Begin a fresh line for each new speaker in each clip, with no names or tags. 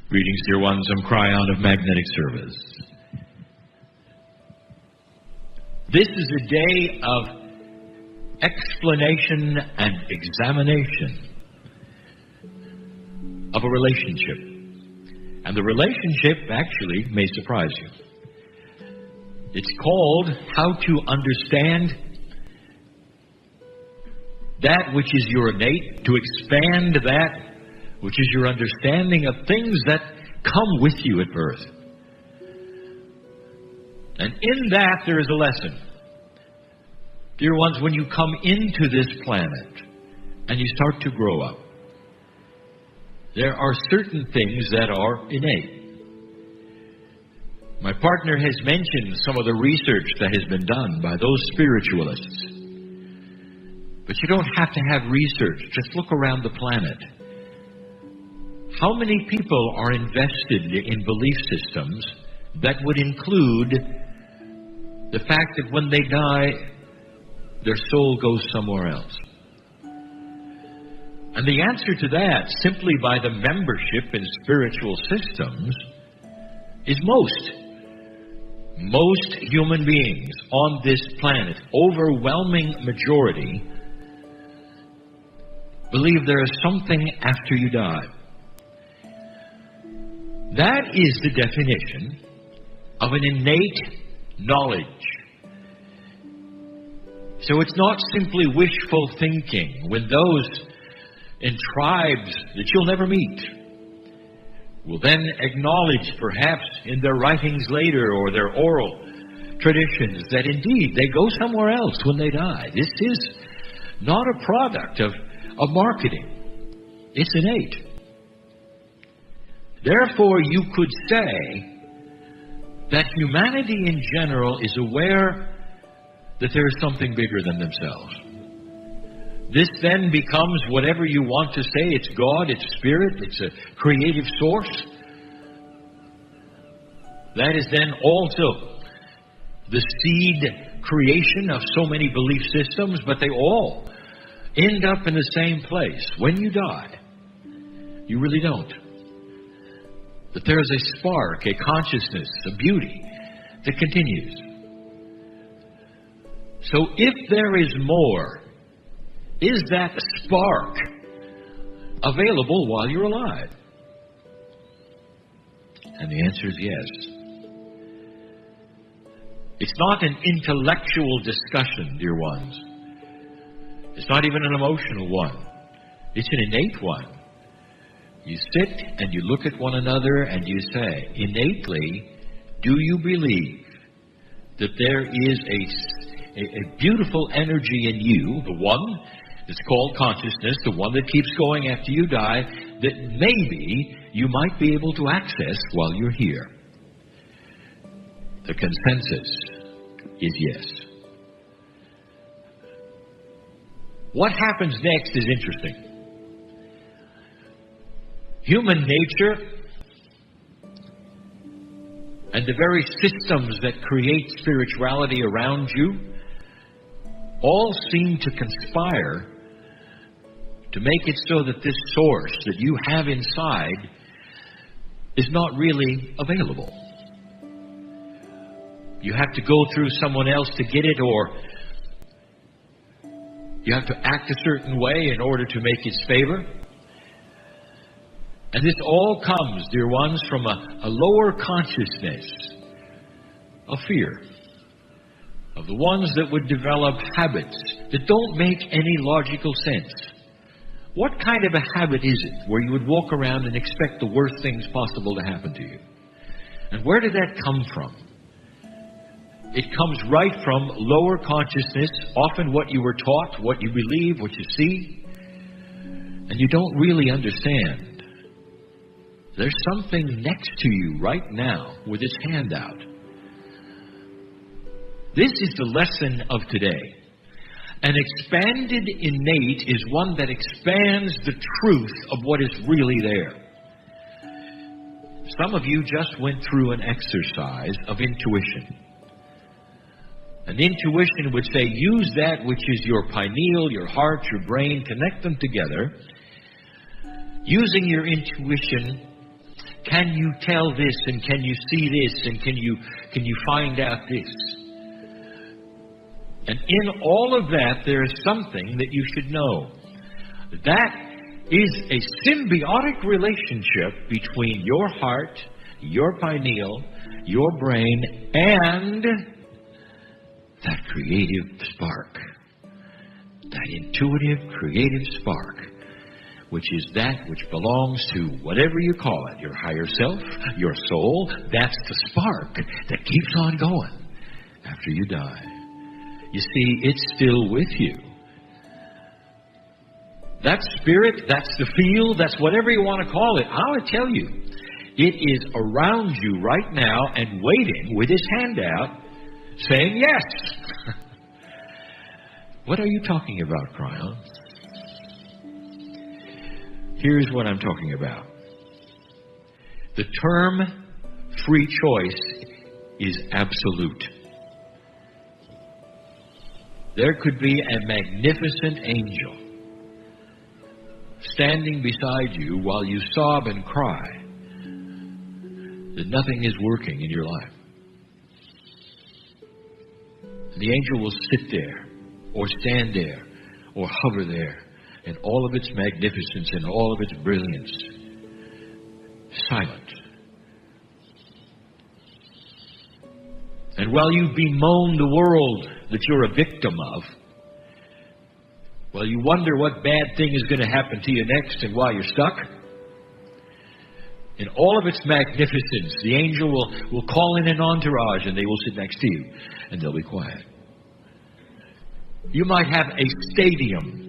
Greetings, dear ones. I'm Kryon of Magnetic Service. This is a day of explanation and examination of a relationship. And the relationship actually may surprise you. It's called How to Understand That Which Is Your Innate, to expand that which is your understanding of things that come with you at birth. And in that there is a lesson. Dear ones, when you come into this planet and you start to grow up, there are certain things that are innate. My partner has mentioned some of the research that has been done by those spiritualists. But you don't have to have research. Just look around the planet. How many people are invested in belief systems that would include the fact that when they die, their soul goes somewhere else? And the answer to that, simply by the membership in spiritual systems, is most. Most human beings on this planet, overwhelming majority, believe there is something after you die. That is the definition of an innate knowledge. So it's not simply wishful thinking when those in tribes that you'll never meet will then acknowledge, perhaps in their writings later or their oral traditions, that indeed they go somewhere else when they die. This is not a product of marketing. It's innate. Therefore, you could say that humanity in general is aware that there is something bigger than themselves. This then becomes whatever you want to say. It's God, it's Spirit, it's a creative source. That is then also the seed creation of so many belief systems, but they all end up in the same place. When you die, you really don't. That there is a spark, a consciousness, a beauty that continues. So if there is more, is that spark available while you're alive? And the answer is yes. It's not an intellectual discussion, dear ones. It's not even an emotional one. It's an innate one. You sit and you look at one another and you say, innately, do you believe that there is a beautiful energy in you, the one that's called consciousness, the one that keeps going after you die, that maybe you might be able to access while you're here? The consensus is yes. What happens next is interesting. Human nature and the very systems that create spirituality around you all seem to conspire to make it so that this source that you have inside is not really available. You have to go through someone else to get it, or you have to act a certain way in order to make its favor. And this all comes, dear ones, from a lower consciousness of fear, of the ones that would develop habits that don't make any logical sense. What kind of a habit is it where you would walk around and expect the worst things possible to happen to you? And where did that come from? It comes right from lower consciousness, often what you were taught, what you believe, what you see, and you don't really understand. There's something next to you right now with its hand out. This is the lesson of today. An expanded innate is one that expands the truth of what is really there. Some of you just went through an exercise of intuition. An intuition would say, use that which is your pineal, your heart, your brain, connect them together, using your intuition can you tell this, and can you see this, and can you find out this? And in all of that, there is something that you should know. That is a symbiotic relationship between your heart, your pineal, your brain, and that creative spark. That intuitive, creative spark, which is that which belongs to whatever you call it, your higher self, your soul. That's the spark that keeps on going after you die. You see, it's still with you. That spirit, that's the field, that's whatever you want to call it. I'll tell you, it is around you right now and waiting with his hand out, saying yes. What are you talking about, Kryon? Here's what I'm talking about. The term free choice is absolute. There could be a magnificent angel standing beside you while you sob and cry that nothing is working in your life. The angel will sit there, or stand there, or hover there, in all of its magnificence and all of its brilliance, silent. And while you bemoan the world that you're a victim of, while you wonder what bad thing is going to happen to you next and why you're stuck, in all of its magnificence, the angel will call in an entourage and they will sit next to you and they'll be quiet. You might have a stadium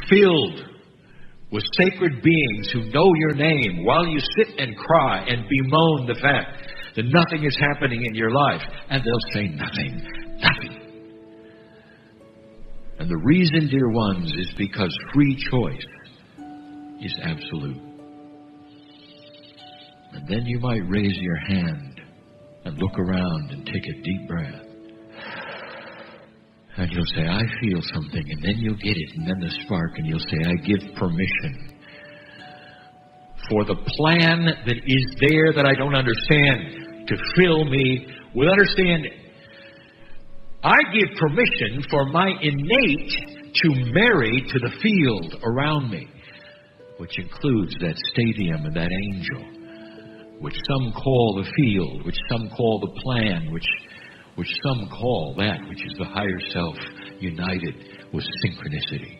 filled with sacred beings who know your name while you sit and cry and bemoan the fact that nothing is happening in your life, and they'll say nothing. And the reason, dear ones, is because free choice is absolute. And then you might raise your hand and look around and take a deep breath. And you'll say, I feel something. And then you'll get it. And then the spark. And you'll say, I give permission for the plan that is there that I don't understand to fill me with understanding. I give permission for my innate to marry to the field around me, which includes that stadium and that angel, which some call the field, which some call the plan, which some call that which is the higher self united with synchronicity.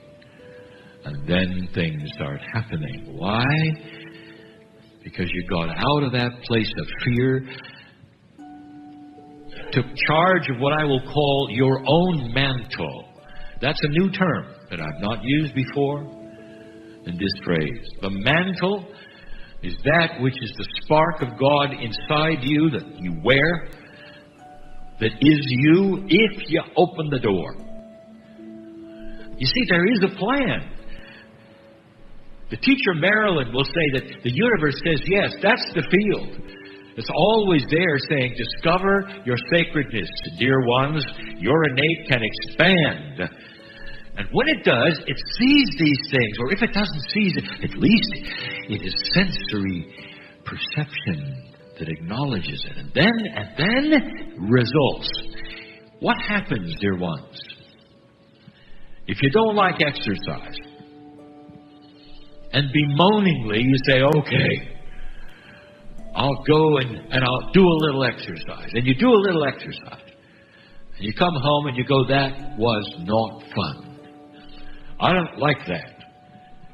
And then things start happening. Why? Because you got out of that place of fear, took charge of what I will call your own mantle. That's a new term that I've not used before in this phrase. The mantle is that which is the spark of God inside you that you wear, that is you if you open the door. You see, there is a plan. The teacher Marilyn will say that the universe says, yes, that's the field. It's always there saying, discover your sacredness. Dear ones, your innate can expand. And when it does, it sees these things. Or if it doesn't seize it, at least it is sensory perception that acknowledges it. And then results. What happens, dear ones, if you don't like exercise? And bemoaningly you say, okay, I'll go and I'll do a little exercise. And you do a little exercise. And you come home and you go, that was not fun. I don't like that.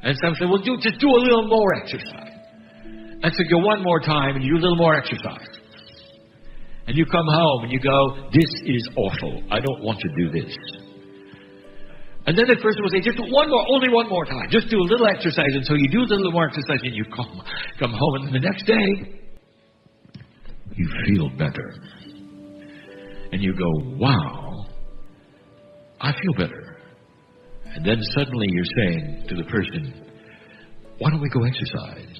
And some say, well, just do a little more exercise. And so you go one more time and you do a little more exercise. And you come home and you go, this is awful. I don't want to do this. And then the person will say, just do only one more time. Just do a little exercise. And so you do a little more exercise and you come home, and the next day, you feel better. And you go, wow, I feel better. And then suddenly you're saying to the person, why don't we go exercise?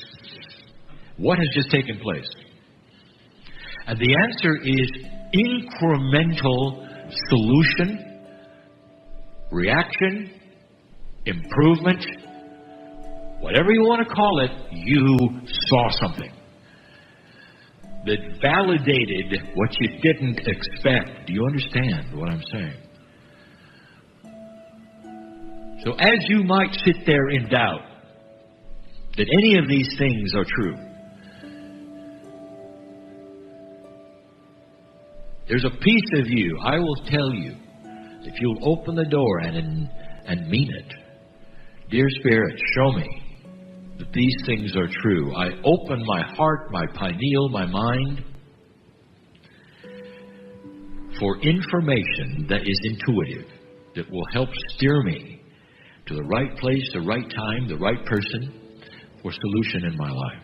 What has just taken place? And the answer is incremental solution, reaction, improvement, whatever you want to call it, you saw something that validated what you didn't expect. Do you understand what I'm saying? So as you might sit there in doubt that any of these things are true, there's a piece of you, I will tell you, if you'll open the door and mean it, dear Spirit, show me that these things are true. I open my heart, my pineal, my mind for information that is intuitive, that will help steer me to the right place, the right time, the right person for solution in my life.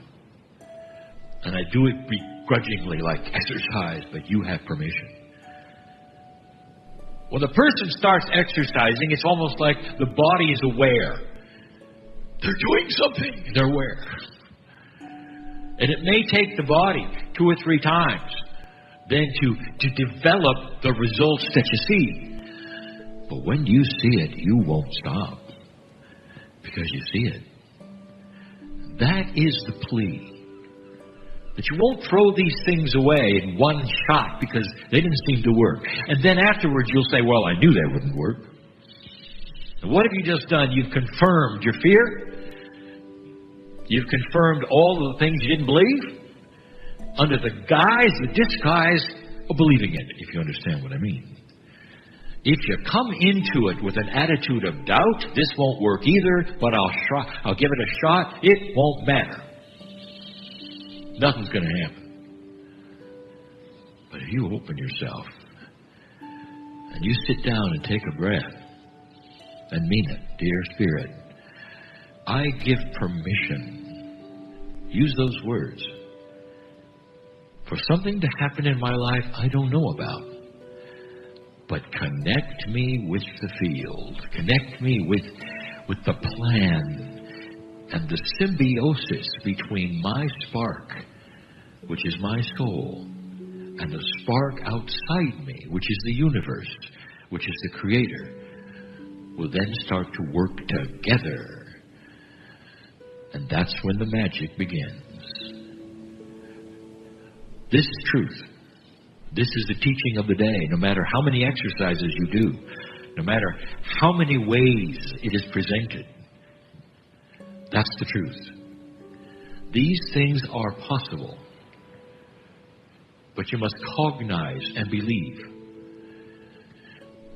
And I do it begrudgingly, like exercise, but you have permission. When the person starts exercising, it's almost like the body is aware. They're doing something. They're aware. And it may take the body 2 or 3 times then to develop the results that you see. But when you see it, you won't stop because you see it. That is the plea. That you won't throw these things away in one shot because they didn't seem to work. And then afterwards you'll say, well, I knew they wouldn't work. And what have you just done? You've confirmed your fear. You've confirmed all of the things you didn't believe under the disguise of believing it, if you understand what I mean. If you come into it with an attitude of doubt, this won't work either, but I'll give it a shot, it won't matter. Nothing's going to happen. But if you open yourself and you sit down and take a breath and mean it, dear Spirit, I give permission, use those words, for something to happen in my life I don't know about. But connect me with the field. Connect me with the plan and the symbiosis between my spark, which is my soul, and the spark outside me, which is the universe, which is the Creator, will then start to work together. And that's when the magic begins. This is truth. This is the teaching of the day. No matter how many exercises you do, no matter how many ways it is presented, that's the truth. These things are possible, but you must cognize and believe.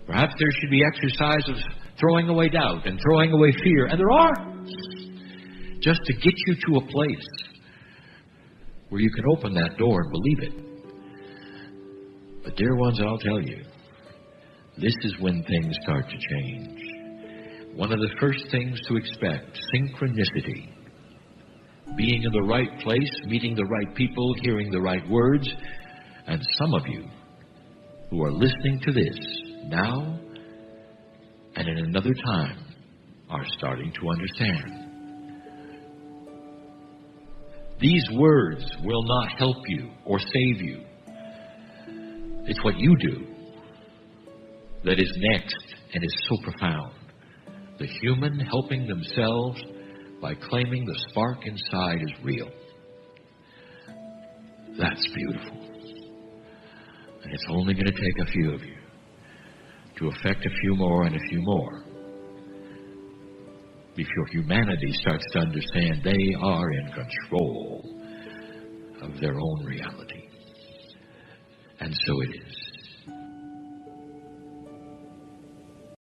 Perhaps there should be exercise of throwing away doubt and throwing away fear, and there are, just to get you to a place where you can open that door and believe it. But dear ones, I'll tell you, this is when things start to change. One of the first things to expect, synchronicity. Being in the right place, meeting the right people, hearing the right words. And some of you who are listening to this now and in another time are starting to understand. These words will not help you or save you. It's what you do that is next and is so profound. The human helping themselves by claiming the spark inside is real. That's beautiful. And it's only going to take a few of you to affect a few more and a few more before humanity starts to understand they are in control of their own reality. And so it is.